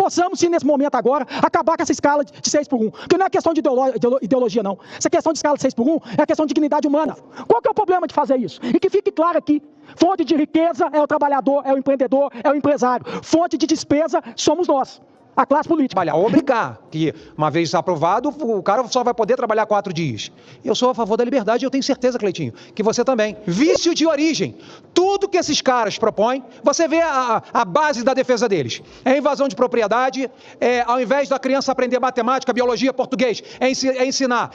possamos, sim, nesse momento agora, acabar com essa escala de 6 por 1. Porque não é questão de ideologia, não. Essa questão de escala de 6 por 1 é a questão de dignidade humana. Qual que é o problema de fazer isso? E que fique claro aqui, fonte de riqueza é o trabalhador, é o empreendedor, é o empresário. Fonte de despesa somos nós. A classe política. Obrigar, que uma vez aprovado, o cara só vai poder trabalhar 4 dias. Eu sou a favor da liberdade e eu tenho certeza, Cleitinho, que você também. Vício de origem. Tudo que esses caras propõem, você vê a base da defesa deles. É invasão de propriedade, ao invés da criança aprender matemática, biologia, português, ensinar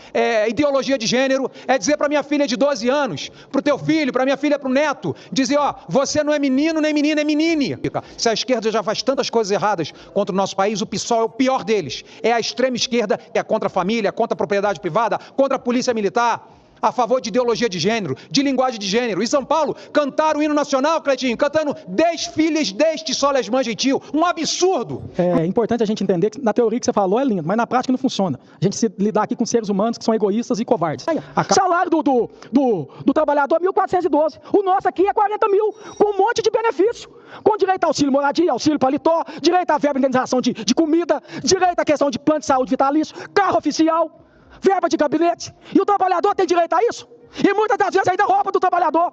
ideologia de gênero, é dizer para minha filha de 12 anos, para o teu filho, para minha filha, para o neto, dizer, ó, você não é menino nem menina, é menine. Se a esquerda já faz tantas coisas erradas contra o nosso país, o PSOL é o pior deles. É a extrema esquerda que é contra a família, contra a propriedade privada, contra a polícia militar, a favor de ideologia de gênero, de linguagem de gênero. Em São Paulo, cantaram o hino nacional, Cleitinho, cantando desfiles deste Solas Mãe Gentil. Um absurdo! É importante a gente entender que na teoria que você falou é lindo, mas na prática não funciona. A gente se lidar aqui com seres humanos que são egoístas e covardes. O salário do trabalhador é 1.412. O nosso aqui é 40 mil, com um monte de benefício. Com direito a auxílio moradia, auxílio paletó, direito à verba de indenização de comida, direito à questão de plano de saúde vitalício, carro oficial, verba de gabinete. E o trabalhador tem direito a isso? E muitas das vezes ainda rouba do trabalhador.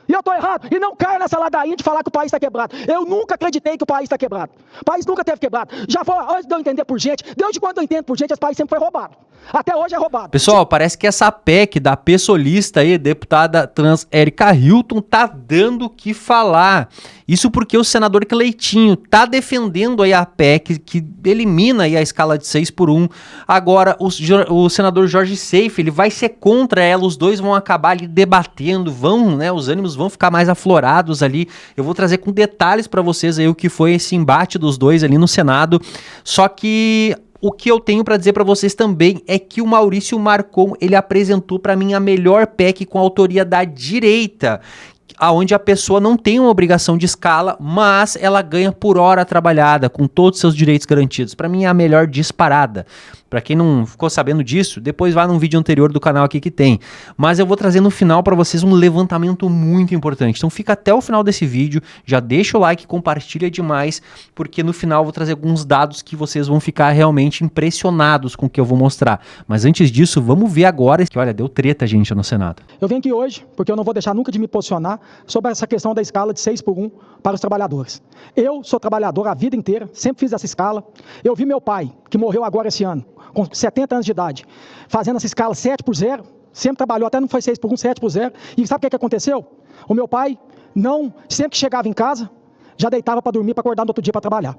E eu estou errado. E não caia nessa ladainha de falar que o país está quebrado. Eu nunca acreditei que o país está quebrado. O país nunca teve quebrado. Já foi, antes de eu entender por gente, desde quando eu entendo por gente, esse país sempre foi roubado. Até hoje é roubado. Pessoal, parece que essa PEC da pessoalista aí, deputada trans Érica Hilton, tá dando o que falar. Isso porque o senador Cleitinho tá defendendo aí a PEC que elimina aí a escala de 6 por 1. Agora, o senador Jorge Seife, ele vai ser contra ela, os dois vão acabar ali debatendo, os ânimos vão ficar mais aflorados ali. Eu vou trazer com detalhes para vocês aí o que foi esse embate dos dois ali no Senado. Só que o que eu tenho para dizer para vocês também é que o Maurício Marcon, ele apresentou para mim a melhor PEC com autoria da direita, aonde a pessoa não tem uma obrigação de escala, mas ela ganha por hora trabalhada, com todos os seus direitos garantidos. Para mim é a melhor disparada. Para quem não ficou sabendo disso, depois vai num vídeo anterior do canal aqui que tem. Mas eu vou trazer no final para vocês um levantamento muito importante. Então fica até o final desse vídeo, já deixa o like, compartilha demais, porque no final eu vou trazer alguns dados que vocês vão ficar realmente impressionados com o que eu vou mostrar. Mas antes disso, vamos ver agora, que olha, deu treta, gente, no Senado. Eu venho aqui hoje, porque eu não vou deixar nunca de me posicionar sobre essa questão da escala de 6 por 1 para os trabalhadores. Eu sou trabalhador a vida inteira, sempre fiz essa escala. Eu vi meu pai, que morreu agora esse ano, com 70 anos de idade, fazendo essa escala 7 por 0, sempre trabalhou, até não foi 6 por 1, 7 por 0. E sabe o que aconteceu? O meu pai, sempre que chegava em casa, já deitava para dormir, para acordar no outro dia para trabalhar.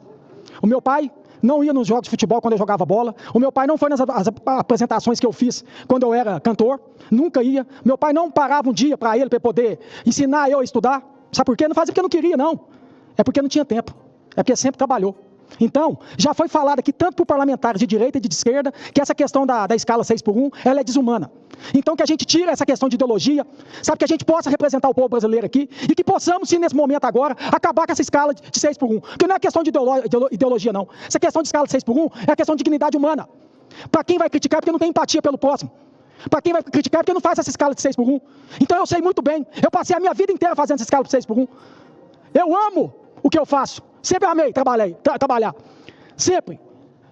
O meu pai não ia nos jogos de futebol quando eu jogava bola. O meu pai não foi nas apresentações que eu fiz quando eu era cantor. Nunca ia. Meu pai não parava um dia para ele poder ensinar eu a estudar. Sabe por quê? Não fazia porque não queria, não. É porque não tinha tempo. É porque sempre trabalhou. Então, já foi falado aqui, tanto por parlamentares de direita e de esquerda, que essa questão da escala 6 por 1, ela é desumana. Então, que a gente tire essa questão de ideologia, sabe, que a gente possa representar o povo brasileiro aqui, e que possamos, sim, nesse momento agora, acabar com essa escala de 6 por 1. Porque não é questão de ideologia, não. Essa questão de escala de 6 por 1 é a questão de dignidade humana. Para quem vai criticar, é porque não tem empatia pelo próximo. Para quem vai criticar, é porque não faz essa escala de 6 por 1. Então, eu sei muito bem, eu passei a minha vida inteira fazendo essa escala de 6 por 1. Eu amo o que eu faço. Sempre amei trabalhar. Sempre.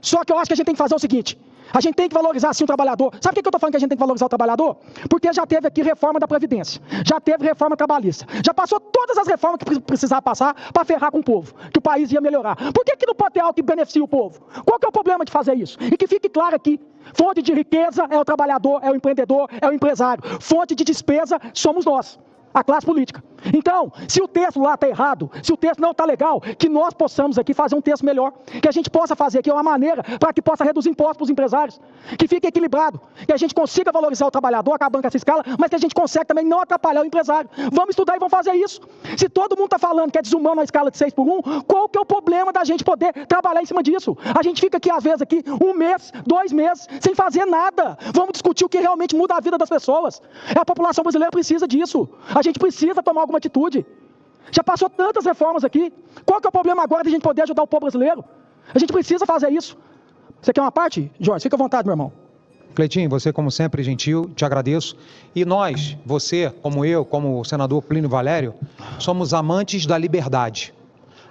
Só que eu acho que a gente tem que fazer o seguinte. A gente tem que valorizar, sim, o trabalhador. Sabe por que eu estou falando que a gente tem que valorizar o trabalhador? Porque já teve aqui reforma da Previdência. Já teve reforma trabalhista. Já passou todas as reformas que precisava passar para ferrar com o povo. Que o país ia melhorar. Por que não pode ter algo que beneficie o povo? Qual que é o problema de fazer isso? E que fique claro aqui. Fonte de riqueza é o trabalhador, é o empreendedor, é o empresário. Fonte de despesa somos nós. A classe política. Então, se o texto lá está errado, se o texto não está legal, que nós possamos aqui fazer um texto melhor, que a gente possa fazer aqui uma maneira para que possa reduzir impostos para os empresários, que fique equilibrado, que a gente consiga valorizar o trabalhador, acabando com essa escala, mas que a gente consegue também não atrapalhar o empresário. Vamos estudar e vamos fazer isso. Se todo mundo está falando que é desumano a escala de 6 por 1, qual que é o problema da gente poder trabalhar em cima disso? A gente fica aqui, às vezes, aqui, 1 mês, 2 meses, sem fazer nada. Vamos discutir o que realmente muda a vida das pessoas. A população brasileira precisa disso. A gente precisa tomar alguma atitude. Já passou tantas reformas aqui. Qual que é o problema agora de a gente poder ajudar o povo brasileiro? A gente precisa fazer isso. Você quer uma parte, Jorge? Fica à vontade, meu irmão. Cleitinho, você como sempre gentil, te agradeço. E nós, você, como eu, como o senador Plínio Valério, somos amantes da liberdade.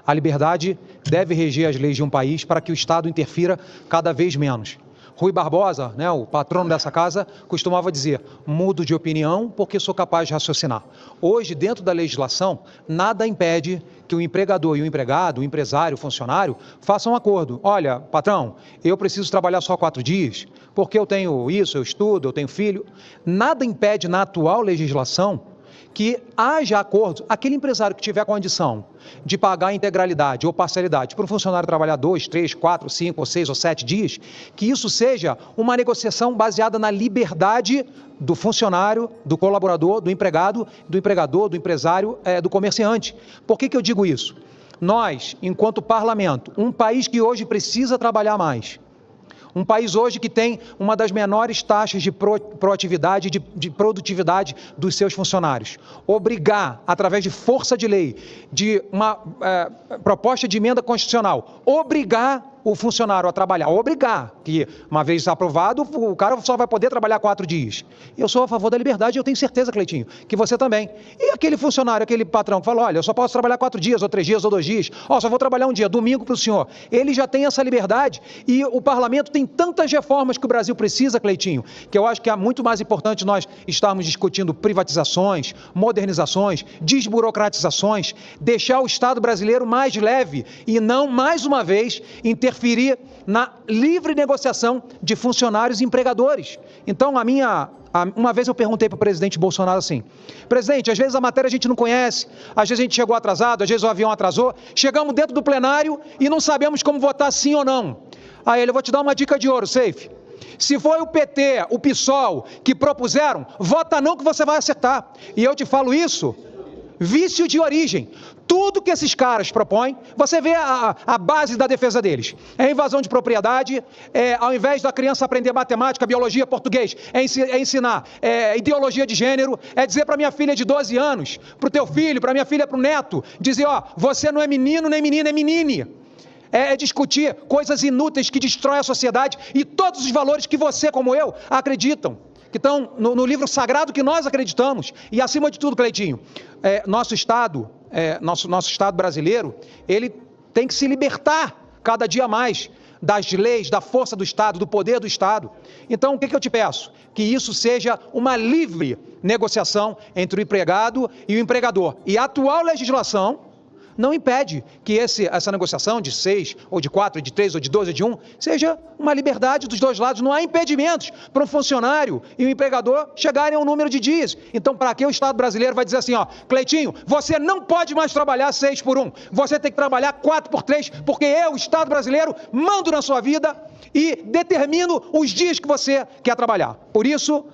A liberdade deve reger as leis de um país para que o Estado interfira cada vez menos. Rui Barbosa, né, o patrono dessa casa, costumava dizer: mudo de opinião porque sou capaz de raciocinar. Hoje, dentro da legislação, nada impede que o empregador e o empregado, o empresário, o funcionário, façam um acordo. Olha, patrão, eu preciso trabalhar só 4 dias, porque eu tenho isso, eu estudo, eu tenho filho. Nada impede na atual legislação que haja acordo. Aquele empresário que tiver condição de pagar a integralidade ou parcialidade para o funcionário trabalhar 2, 3, 4, 5, 6 ou 7 dias, que isso seja uma negociação baseada na liberdade do funcionário, do colaborador, do empregado, do empregador, do empresário, do comerciante. Por que eu digo isso? Nós, enquanto parlamento, um país que hoje precisa trabalhar mais, um país hoje que tem uma das menores taxas de proatividade, de produtividade dos seus funcionários. Obrigar, através de força de lei, de uma proposta de emenda constitucional, obrigar o funcionário a trabalhar, obrigar, que uma vez aprovado, o cara só vai poder trabalhar 4 dias. Eu sou a favor da liberdade e eu tenho certeza, Cleitinho, que você também. E aquele funcionário, aquele patrão que fala: olha, eu só posso trabalhar 4 dias, ou 3 dias, ou 2 dias, só vou trabalhar um dia, domingo para o senhor. Ele já tem essa liberdade e o parlamento tem tantas reformas que o Brasil precisa, Cleitinho, que eu acho que é muito mais importante nós estarmos discutindo privatizações, modernizações, desburocratizações, deixar o Estado brasileiro mais leve e não, mais uma vez, interferir na livre negociação de funcionários e empregadores. Então, uma vez eu perguntei para o presidente Bolsonaro assim: presidente, às vezes a matéria a gente não conhece, às vezes a gente chegou atrasado, às vezes o avião atrasou, chegamos dentro do plenário e não sabemos como votar sim ou não. Aí ele: eu vou te dar uma dica de ouro, Seif. Se foi o PT, o PSOL que propuseram, vota não que você vai acertar. E eu te falo isso, vício de origem. Tudo que esses caras propõem, você vê a base da defesa deles. É invasão de propriedade, ao invés da criança aprender matemática, biologia, português, é ensinar ideologia de gênero, é dizer para minha filha de 12 anos, para o teu filho, para minha filha, para o neto, dizer: ó, você não é menino nem menina, é menine. É discutir coisas inúteis que destroem a sociedade e todos os valores que você, como eu, acreditam, que estão no livro sagrado que nós acreditamos. E, acima de tudo, Cleitinho, nosso Estado brasileiro, ele tem que se libertar cada dia mais das leis, da força do Estado, do poder do Estado. Então, o que eu te peço? Que isso seja uma livre negociação entre o empregado e o empregador. E a atual legislação não impede que essa negociação de 6, ou de 4, ou de 3, ou de 12, ou de 1, seja uma liberdade dos dois lados. Não há impedimentos para um funcionário e um empregador chegarem a um número de dias. Então, para que o Estado brasileiro vai dizer assim: ó, Cleitinho, você não pode mais trabalhar 6 por 1, você tem que trabalhar 4 por 3, porque eu, Estado brasileiro, mando na sua vida e determino os dias que você quer trabalhar. Por isso,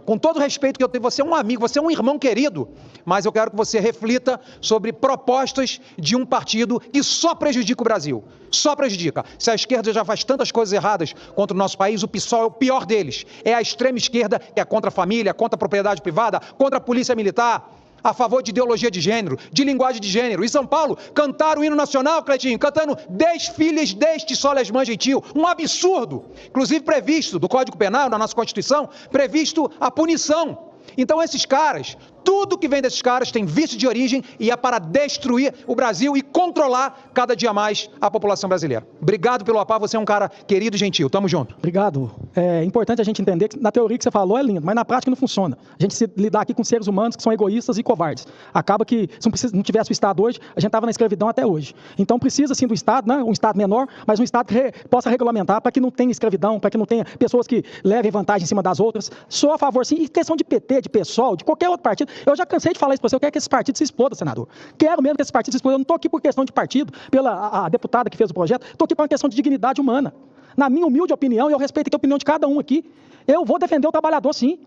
com todo o respeito que eu tenho, você é um amigo, você é um irmão querido, mas eu quero que você reflita sobre propostas de um partido que só prejudica o Brasil, só prejudica. Se a esquerda já faz tantas coisas erradas contra o nosso país, o PSOL é o pior deles. É a extrema esquerda que é contra a família, contra a propriedade privada, contra a polícia militar, a favor de ideologia de gênero, de linguagem de gênero. Em São Paulo, cantaram o hino nacional, Cleitinho, cantando desfiles deste soles mãe gentil. Um absurdo. Inclusive previsto do Código Penal, na nossa Constituição, previsto a punição. Então esses caras, tudo que vem desses caras tem vício de origem e é para destruir o Brasil e controlar cada dia mais a população brasileira. Obrigado pelo APA, você é um cara querido e gentil. Tamo junto. Obrigado. É importante a gente entender que na teoria que você falou é lindo, mas na prática não funciona. A gente se lidar aqui com seres humanos que são egoístas e covardes. Acaba que se não tivesse o Estado hoje, a gente estava na escravidão até hoje. Então precisa sim do Estado, né? Um Estado menor, mas um Estado que possa regulamentar para que não tenha escravidão, para que não tenha pessoas que levem vantagem em cima das outras. Sou a favor sim. E questão de PT, de PSOL, de qualquer outro partido, eu já cansei de falar isso para você, eu quero que esse partido se exploda, senador. Quero mesmo que esse partido se exploda. Eu não estou aqui por questão de partido, pela a deputada que fez o projeto, estou aqui por uma questão de dignidade humana. Na minha humilde opinião, e eu respeito a opinião de cada um aqui, eu vou defender o trabalhador sim.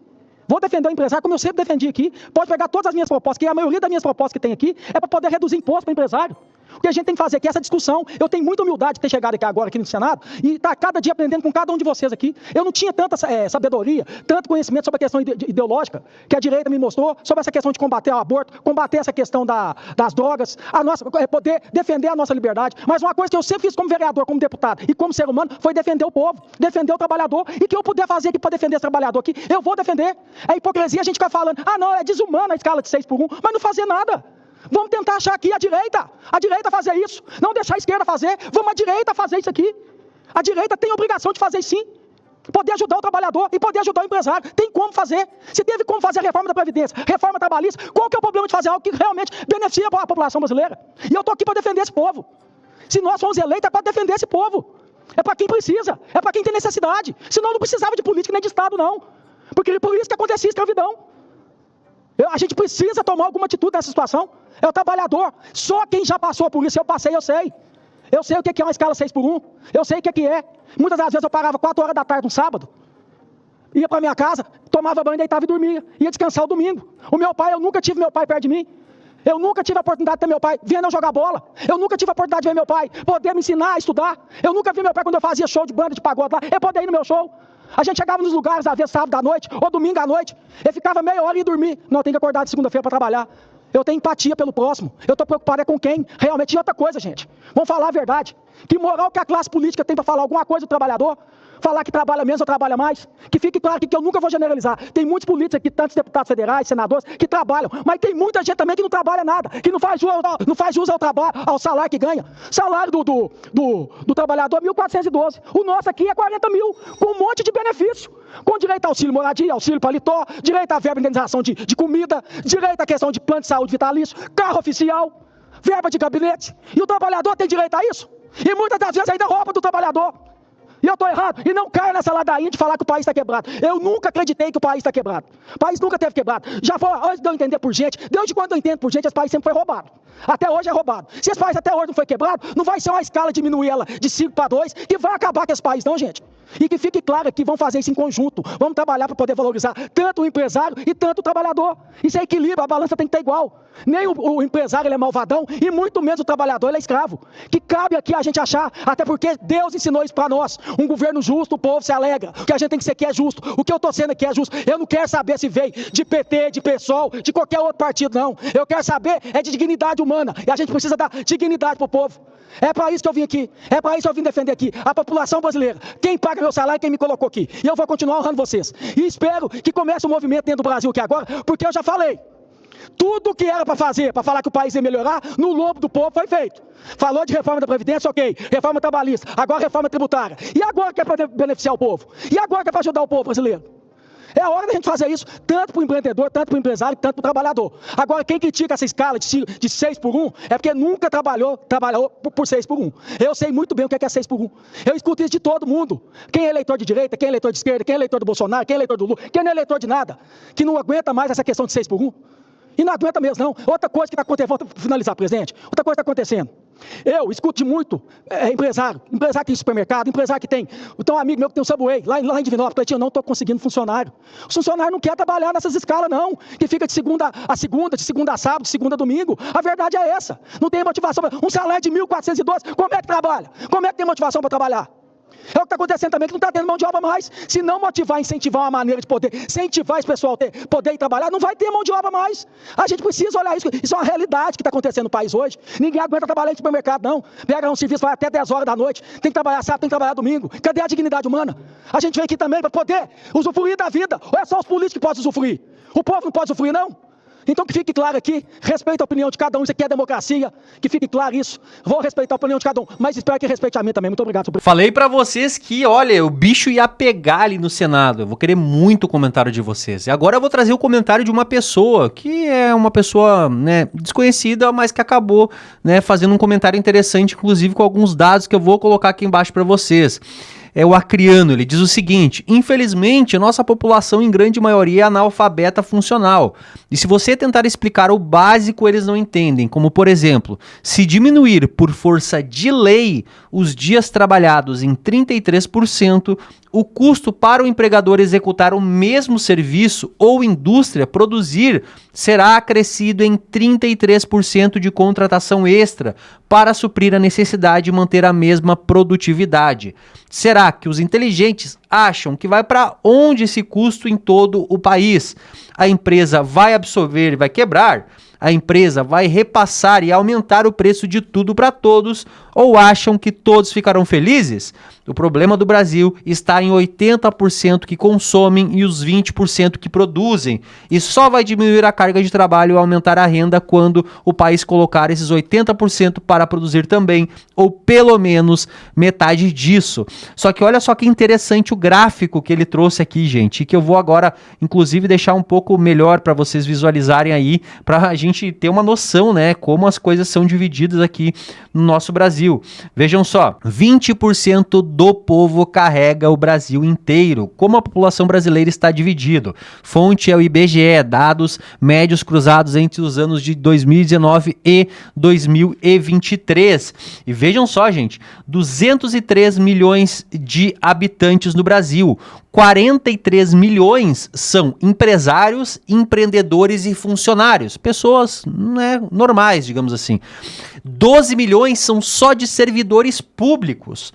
Vou defender o empresário como eu sempre defendi aqui. Pode pegar todas as minhas propostas, que a maioria das minhas propostas que tem aqui é para poder reduzir imposto para o empresário. O que a gente tem que fazer aqui é essa discussão. Eu tenho muita humildade de ter chegado aqui no Senado e estar cada dia aprendendo com cada um de vocês aqui. Eu não tinha tanta sabedoria, tanto conhecimento sobre a questão ideológica que a direita me mostrou, sobre essa questão de combater o aborto, combater essa questão das drogas, poder defender a nossa liberdade. Mas uma coisa que eu sempre fiz como vereador, como deputado e como ser humano, foi defender o povo, defender o trabalhador. E que eu puder fazer aqui para defender esse trabalhador aqui, eu vou defender. É hipocrisia a gente ficar falando: ah não, é desumano a escala de 6 por 1, mas não fazer nada. Vamos tentar achar aqui a direita fazer isso, não deixar a esquerda fazer, vamos a direita fazer isso aqui. A direita tem a obrigação de fazer isso sim, poder ajudar o trabalhador e poder ajudar o empresário, tem como fazer. Se teve como fazer a reforma da Previdência, reforma trabalhista, qual que é o problema de fazer algo que realmente beneficia a população brasileira? E eu estou aqui para defender esse povo. Se nós fomos eleitos é para defender esse povo, é para quem precisa, é para quem tem necessidade, senão não precisava de política nem de Estado não, porque por isso que acontecia a escravidão. A gente precisa tomar alguma atitude nessa situação. É o trabalhador. Só quem já passou por isso, eu passei, eu sei. Eu sei o que é uma escala 6x1. Eu sei o que é. Muitas das vezes eu parava 4 horas da tarde no sábado, ia para minha casa, tomava banho, deitava e dormia. Ia descansar o domingo. O meu pai, eu nunca tive meu pai perto de mim. Eu nunca tive a oportunidade de ter meu pai vendo eu jogar bola. Eu nunca tive a oportunidade de ver meu pai poder me ensinar a estudar. Eu nunca vi meu pai quando eu fazia show de banda de pagode lá. Eu poder ir no meu show. A gente chegava nos lugares, às vezes sábado à noite, ou domingo à noite, eu ficava meia hora e ia dormir. Não, eu tenho que acordar de segunda-feira para trabalhar. Eu tenho empatia pelo próximo. Eu estou preocupado com quem? Realmente, e outra coisa, gente. Vamos falar a verdade. Que moral que a classe política tem para falar alguma coisa do trabalhador? Falar que trabalha menos ou trabalha mais? Que fique claro que eu nunca vou generalizar. Tem muitos políticos aqui, tantos deputados federais, senadores, que trabalham. Mas tem muita gente também que não trabalha nada. Que não faz jus ao trabalho, ao salário que ganha. Salário do trabalhador é 1.412. O nosso aqui é 40 mil, com um monte de benefício. Com direito a auxílio moradia, auxílio paletó, direito à verba de indenização de comida, direito à questão de plano de saúde vitalício, carro oficial, verba de gabinete. E o trabalhador tem direito a isso? E muitas das vezes ainda rouba do trabalhador. E eu estou errado. E não caia nessa ladainha de falar que o país está quebrado. Eu nunca acreditei que o país está quebrado. O país nunca teve quebrado. Já foi, antes de eu entender por gente, desde quando eu entendo por gente, esse país sempre foi roubado. Até hoje é roubado. Se esse país até hoje não foi quebrado, não vai ser uma escala diminuir ela de 5 para 2 que vai acabar com esse país, não, gente. E que fique claro que vão fazer isso em conjunto. Vamos trabalhar para poder valorizar tanto o empresário e tanto o trabalhador. Isso é equilíbrio, a balança tem que estar igual. Nem o empresário ele é malvadão e muito menos o trabalhador ele é escravo. Que cabe aqui a gente achar, até porque Deus ensinou isso para nós. Um governo justo, o povo se alegra. O que a gente tem que ser aqui é justo. O que eu estou sendo aqui é justo. Eu não quero saber se veio de PT, de PSOL, de qualquer outro partido, não. Eu quero saber é de dignidade humana. E a gente precisa dar dignidade para o povo. É para isso que eu vim aqui. É para isso que eu vim defender aqui. A população brasileira. Quem paga meu salário é quem me colocou aqui. E eu vou continuar honrando vocês. E espero que comece um movimento dentro do Brasil aqui agora, porque eu já falei. Tudo que era para fazer, para falar que o país ia melhorar, no lombo do povo foi feito. Falou de reforma da Previdência, ok. Reforma trabalhista, agora reforma tributária. E agora que é para beneficiar o povo? E agora que é para ajudar o povo brasileiro? É a hora da gente fazer isso, tanto para o empreendedor, tanto para o empresário, tanto para o trabalhador. Agora, quem critica essa escala de 6x1 é porque nunca trabalhou por 6x1. Eu sei muito bem o que é 6x1. Eu escuto isso de todo mundo. Quem é eleitor de direita, quem é eleitor de esquerda, quem é eleitor do Bolsonaro, quem é eleitor do Lula, quem não é eleitor de nada, que não aguenta mais essa questão de 6x1. E não aguenta mesmo, não. Outra coisa que está acontecendo, vou finalizar, presidente. Outra coisa que está acontecendo. Eu escuto de muito empresário que tem supermercado, empresário que tem. Então, um amigo meu que tem um Subway, lá em Divinópolis, eu não estou conseguindo funcionário. O funcionário não quer trabalhar nessas escalas, não. Que fica de segunda a sábado, de segunda a domingo. A verdade é essa. Não tem motivação. Um salário de 1.412, como é que trabalha? Como é que tem motivação para trabalhar? É o que está acontecendo também, que não está tendo mão de obra mais. Se não motivar, incentivar uma maneira de poder, incentivar esse pessoal a poder ir trabalhar, não vai ter mão de obra mais. A gente precisa olhar isso. Isso é uma realidade que está acontecendo no país hoje. Ninguém aguenta trabalhar em supermercado, não. Pega um serviço, vai até 10 horas da noite. Tem que trabalhar sábado, tem que trabalhar domingo. Cadê a dignidade humana? A gente vem aqui também para poder usufruir da vida. Ou é só os políticos que podem usufruir? O povo não pode usufruir, não? Então que fique claro aqui, respeito a opinião de cada um, isso aqui é democracia, que fique claro isso. Vou respeitar a opinião de cada um, mas espero que respeite a minha também. Muito obrigado. Falei pra vocês que, olha, o bicho ia pegar ali no Senado. Eu vou querer muito o comentário de vocês. E agora eu vou trazer o comentário de uma pessoa, que é uma pessoa, né, desconhecida, mas que acabou, né, fazendo um comentário interessante, inclusive com alguns dados que eu vou colocar aqui embaixo pra vocês. É o Acriano, ele diz o seguinte: infelizmente, a nossa população em grande maioria é analfabeta funcional. E se você tentar explicar o básico, eles não entendem. Como, por exemplo, se diminuir por força de lei os dias trabalhados em 33%, o custo para o empregador executar o mesmo serviço ou indústria produzir será acrescido em 33% de contratação extra para suprir a necessidade de manter a mesma produtividade. Será que os inteligentes acham que vai para onde esse custo em todo o país? A empresa vai absorver e vai quebrar? A empresa vai repassar e aumentar o preço de tudo para todos? Ou acham que todos ficarão felizes? O problema do Brasil está em 80% que consomem e os 20% que produzem. E só vai diminuir a carga de trabalho e aumentar a renda quando o país colocar esses 80% para produzir também, ou pelo menos metade disso. Só que olha só que interessante o gráfico que ele trouxe aqui, gente, que eu vou agora, inclusive, deixar um pouco melhor para vocês visualizarem aí, para a gente ter uma noção, né, como as coisas são divididas aqui no nosso Brasil. Vejam só, 20% do povo carrega o Brasil inteiro. Como a população brasileira está dividido? Fonte é o IBGE, dados médios cruzados entre os anos de 2019 e 2023. E vejam só, gente, 203 milhões de habitantes no Brasil. 43 milhões são empresários, empreendedores e funcionários, pessoas, né, normais, digamos assim. 12 milhões são só de servidores públicos.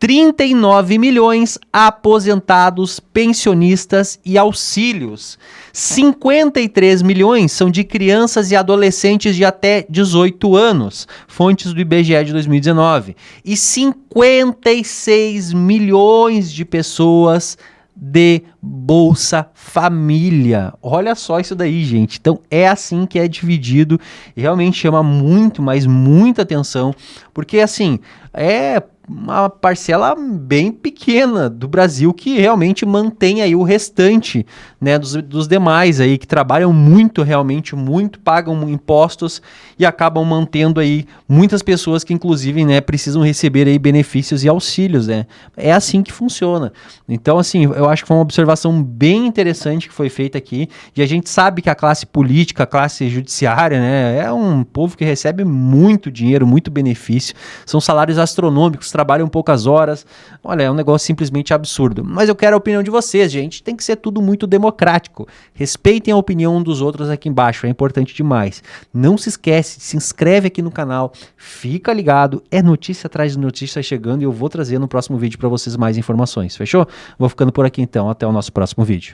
39 milhões aposentados, pensionistas e auxílios. 53 milhões são de crianças e adolescentes de até 18 anos, fontes do IBGE de 2019. E 56 milhões de pessoas de Bolsa Família. Olha só isso daí, gente. Então é assim que é dividido e realmente chama muito, mas muita atenção, porque assim, é uma parcela bem pequena do Brasil que realmente mantém aí o restante, né, dos demais aí que trabalham muito, realmente muito, pagam impostos e acabam mantendo aí muitas pessoas que inclusive, né, precisam receber aí benefícios e auxílios, né? É assim que funciona. Então, assim, eu acho que foi uma observação bem interessante que foi feita aqui, e a gente sabe que a classe política, a classe judiciária, né, é um povo que recebe muito dinheiro, muito benefício, são salários astronômicos, trabalham poucas horas. Olha, é um negócio simplesmente absurdo. Mas eu quero a opinião de vocês, gente. Tem que ser tudo muito democrático. Respeitem a opinião dos outros aqui embaixo, é importante demais. Não se esquece, se inscreve aqui no canal, fica ligado, é notícia atrás de notícia chegando e eu vou trazer no próximo vídeo para vocês mais informações, fechou? Vou ficando por aqui então, até o nosso próximo vídeo.